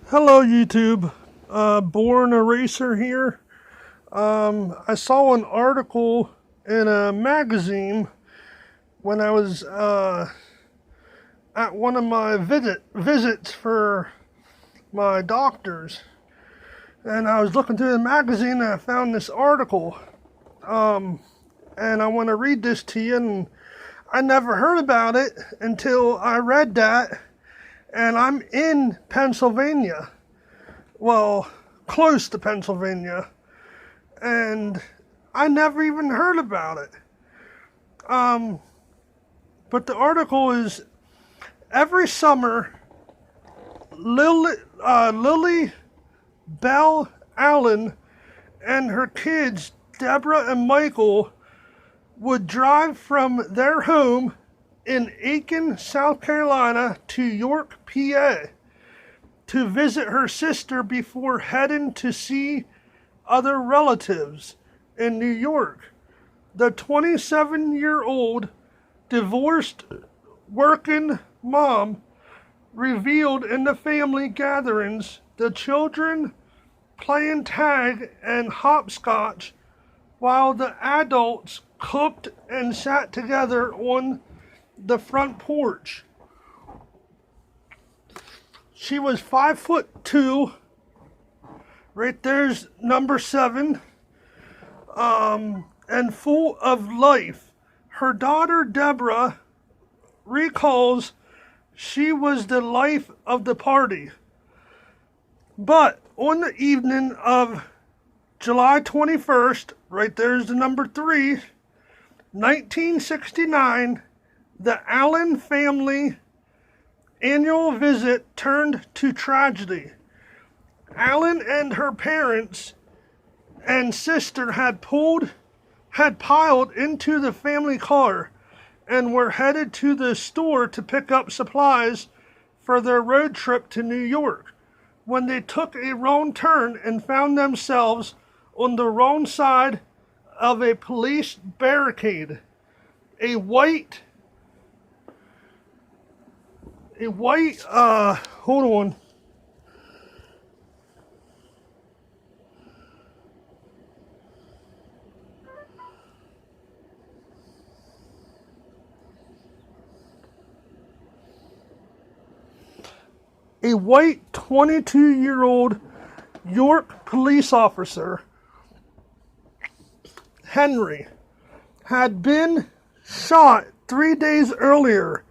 Hello, YouTube. Born Eraser here. I saw an article in a magazine when I was at one of my visits for my doctors, and I was looking through the magazine and I found this article. And I want to read this to you. And I never heard about it until I read that, and I'm in Pennsylvania. Well, close to Pennsylvania, and I never even heard about it. But the article is every summer, Lily Bell Allen and her kids, Deborah and Michael, would drive from their home in Aiken, South Carolina to York, PA, to visit her sister before heading to see other relatives in New York. The 27-year-old divorced working mom revealed in the family gatherings the children playing tag and hopscotch while the adults cooked and sat together on the front porch. She was 5'2". Right there's number 7. And full of life. Her daughter Deborah recalls she was the life of the party. But on the evening of July 21st, right there's the number 3, 1969, the Allen family annual visit turned to tragedy. Allen and her parents and sister had piled into the family car and were headed to the store to pick up supplies for their road trip to New York when they took a wrong turn and found themselves on the wrong side of a police barricade. A white, hold on. A white 22-year-old York police officer, Henry, had been shot 3 days earlier,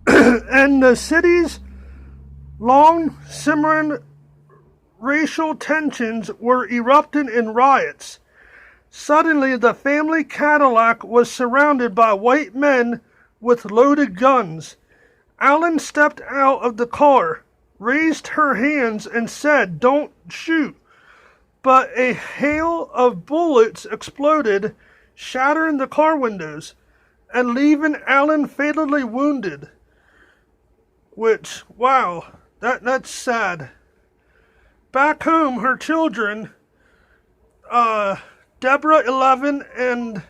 and the city's long simmering racial tensions were erupting in riots. Suddenly, the family Cadillac was surrounded by white men with loaded guns. Allen stepped out of the car, raised her hands, and said, "Don't shoot." But a hail of bullets exploded, shattering the car windows and leaving Allen fatally wounded. Which, wow, that's sad. Back home, her children, Deborah 11 and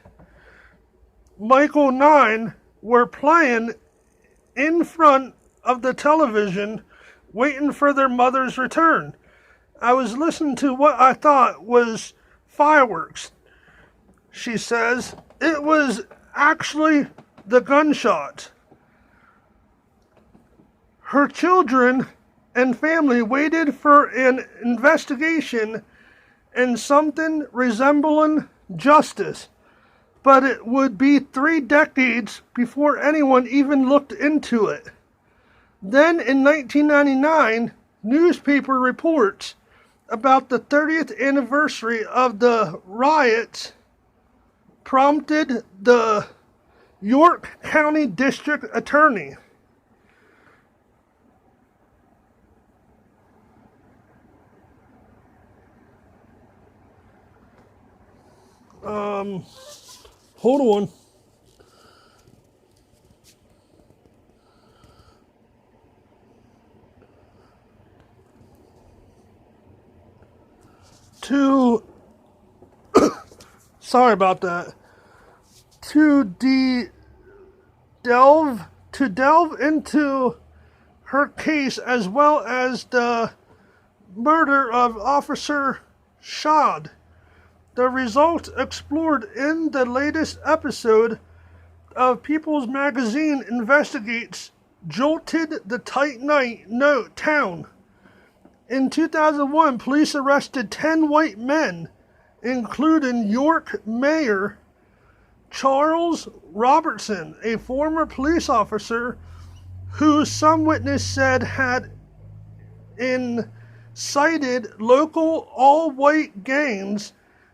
Michael 9, were playing in front of the television, waiting for their mother's return. I was listening to what I thought was fireworks. She says it was actually the gunshot. Her children and family waited for an investigation and something resembling justice, but it would be 3 decades before anyone even looked into it. Then in 1999, newspaper reports about the 30th anniversary of the riots prompted the York County District Attorney, hold on. To sorry about that. To delve into her case as well as the murder of Officer Shad. The results explored in the latest episode of People's Magazine investigates jolted the tight night town. In 2001, police arrested 10 white men, including York Mayor Charles Robertson, a former police officer who some witness said had incited local all-white gangs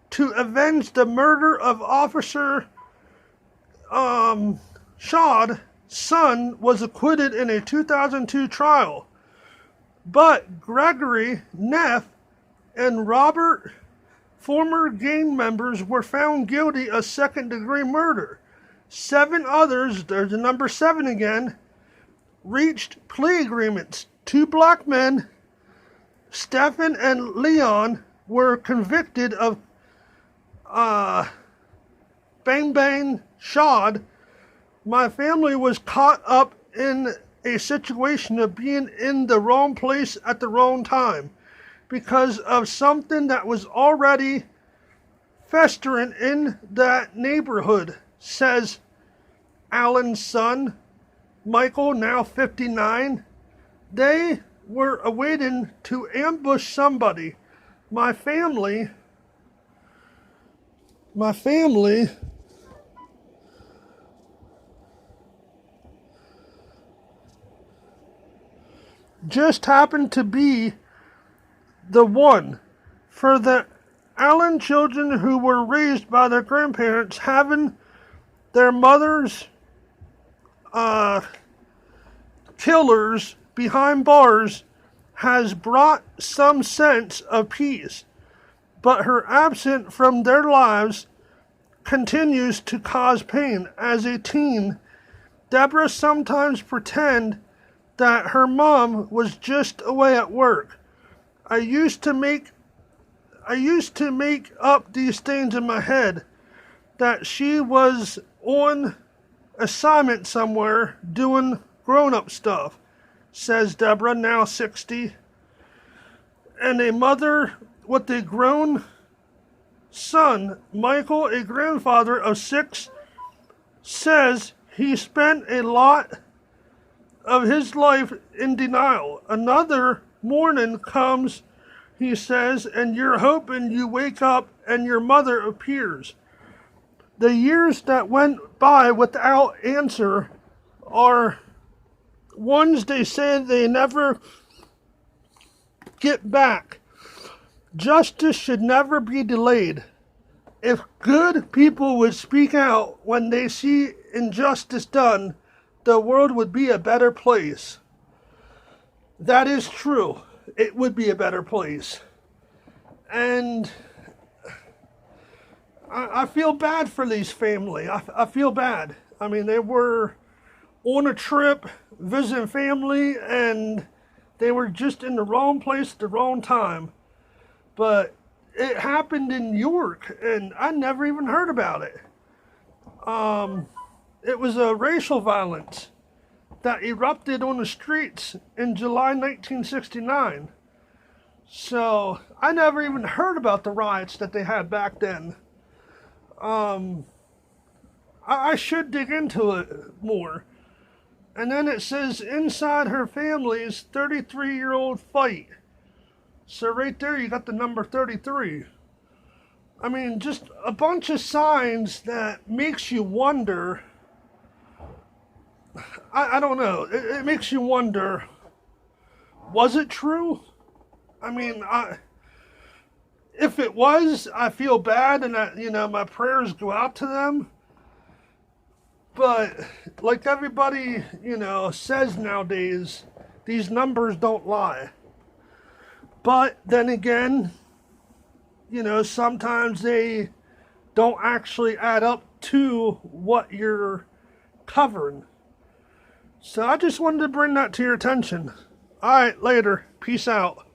to avenge the murder of Officer Shad. Son was acquitted in a 2002 trial, but Gregory Neff and Robert, former gang members, were found guilty of second-degree murder. 7 others, there's the number 7 again, reached plea agreements. 2 black men, Stephen and Leon, were convicted of Bang Bang Shad. My family was caught up in a situation of being in the wrong place at the wrong time because of something that was already festering in that neighborhood, says Alan's son, Michael, now 59. They were awaiting to ambush somebody. My family just happened to be the one. For the Allen children who were raised by their grandparents, having their mothers killers behind bars has brought some sense of peace, but her absence from their lives continues to cause pain. As a teen, Deborah sometimes pretended that her mom was just away at work. I used to make up these things in my head, that she was on assignment somewhere doing grown-up stuff, says Deborah, now 60. And a mother with a grown son, Michael, a grandfather of 6, says he spent a lot of his life in denial. Another morning comes, he says, and you're hoping you wake up and your mother appears. The years that went by without answer are ones they say they never get back. Justice should never be delayed. If good people would speak out when they see injustice done, the world would be a better place. That is true. It would be a better place. And I feel bad for these family. I feel bad. I mean, they were on a trip visiting family and they were just in the wrong place at the wrong time. But it happened in York and I never even heard about it. It was a racial violence that erupted on the streets in July 1969. So I never even heard about the riots that they had back then. I should dig into it more. And then it says inside her family's 33-year-old fight. So right there you got the number 33. I mean, just a bunch of signs that makes you wonder. I don't know. It makes you wonder, was it true? I mean, if it was, I feel bad and my prayers go out to them. But like everybody, says nowadays, these numbers don't lie. But then again, sometimes they don't actually add up to what you're covering. So I just wanted to bring that to your attention. All right, later. Peace out.